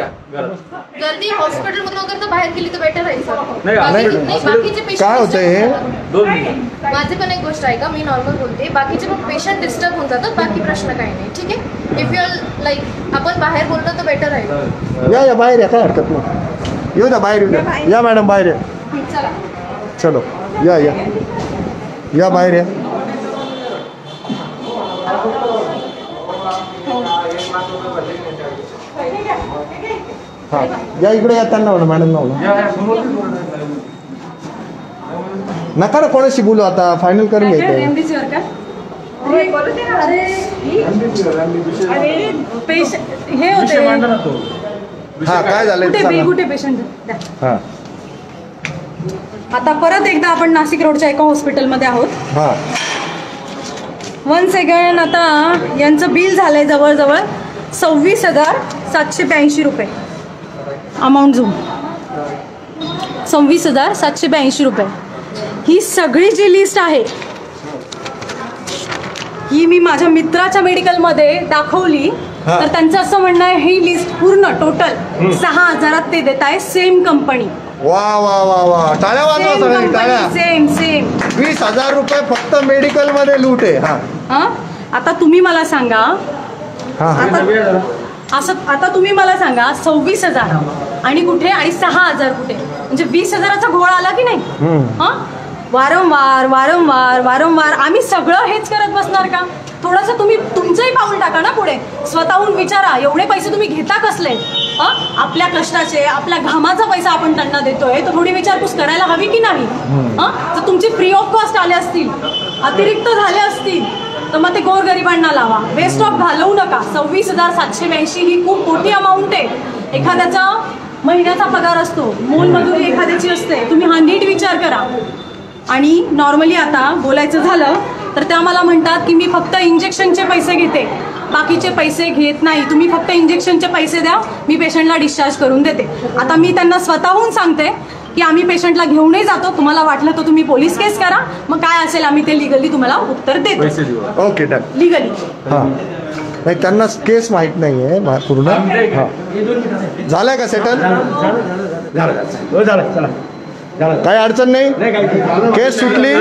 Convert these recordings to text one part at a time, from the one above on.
गर्दी हॉस्पिटल मधून वगैरे तर बाहेर गेली तर बेटर राहील सर. बाकीचे पेशंट काय होतं हे? माझी पण एक गोष्ट आहे का, मी नॉर्मल बोलते, बाकीचे पण पेशंट डिस्टर्ब होऊन जातात, बाकी प्रश्न काही नाही. ठीक आहे, इफ यू आर लाईक आपण बाहेर बोलतो तर बेटर राहील. या बाहेर या, काय हरकत नाही. येऊ द्या बाहेर, येऊ द्या. या मॅडम बाहेर या. चला चलो या या या बाहेर या. हां या इकडे या, त्यांना म्हणा मॅडम नका ना कोणाशी बोलू, आता फायनल करून घ्यायचं. हे होते हा काय झालं कुठे पेशंट. हां आता परत एकदा आपण नाशिक रोडच्या एका हॉस्पिटलमध्ये आहोत. हां 1 सेकंड. आता यांचं बिल झालंय जवळजवळ 26,782 रुपये. अमाऊंट झूम 26,782 रुपये. ही सगळी जी लिस्ट आहे ही मी माझ्या मित्राच्या मेडिकलमध्ये दाखवली तर त्यांचं असं म्हणणं आहे ही लिस्ट पूर्ण टोटल 6,000 ते देत आहे. Same company. वा वा वा वा, टाळ्या वाजवा सगळ्यांनी, टाळ्या. सेम सेम 20,000 रुपये फक्त मेडिकल मध्ये लूट आहे. हा आता तुम्ही मला सांगा, आता तुम्ही मला सांगा 26,000 आणि कुठे आणि 6,000 कुठे, म्हणजे 20,000चा घोळ आला की नाही. हा वारंवार वारंवार वारंवार आम्ही सगळं हेच करत बसणार का. थोडंसं तुम्ही तुमचंही पाऊल टाका ना पुढे. स्वतःहून विचारा, एवढे पैसे तुम्ही घेता कसले. आपल्या कष्टाचे आपल्या घामाचा पैसा आपण त्यांना देतोय, तर थोडी विचारपूस करायला हवी की नाही. तर तुमची फ्री ऑफ कॉस्ट आले असतील, अतिरिक्त झाले असतील, तर मग ते गोरगरिबांना लावा. वेस्ट ऑफ घालवू नका. 26,782 ही खूप मोठी अमाऊंट आहे. एखाद्याचा महिन्याचा पगार असतो, मोलमजुरी एखाद्याची असते. तुम्ही हा नीट विचार करा. आणि नॉर्मली आता बोलायचं झालं तर त्या मला म्हणतात की मी फक्त इंजेक्शनचे पैसे घेते, बाकीचे पैसे घेत नाही. तुम्ही फक्त इंजेक्शनचे पैसे द्या, मी पेशंटला डिस्चार्ज करून देते. आता मी त्यांना स्वतःहून सांगते की आम्ही पेशंटला घेऊनही जातो, तुम्हाला वाटलं तर तुम्ही पोलीस केस करा, मग काय असेल आम्ही ते लिगली तुम्हाला उत्तर देतो. Okay done. लिगली. हां नाही त्यांना केस माहीत नाही आहे पूर्ण. हां झालंय का सेटल. काही अडचण नाही, केस सुटली.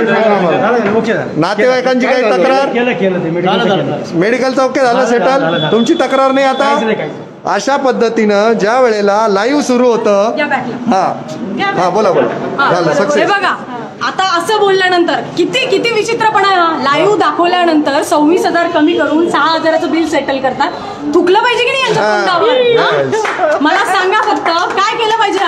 नातेवाईकांची काही तक्रार, मेडिकलचं ओके झालं सेटल, तुमची तक्रार नाही आता. अशा पद्धतीनं ज्या वेळेला लाईव्ह सुरू होतं. हा बोला बोला झालं सक्सेस. बघा आता असं बोलल्यानंतर किती किती विचित्रपणा आहे हा. लाईव्ह दाखवल्यानंतर 26,000 कमी करून 6,000चं बिल सेटल करतात. थुकलं पाहिजे की नाही यांच्या तोंडावर. मला सांगा फक्त काय केलं पाहिजे.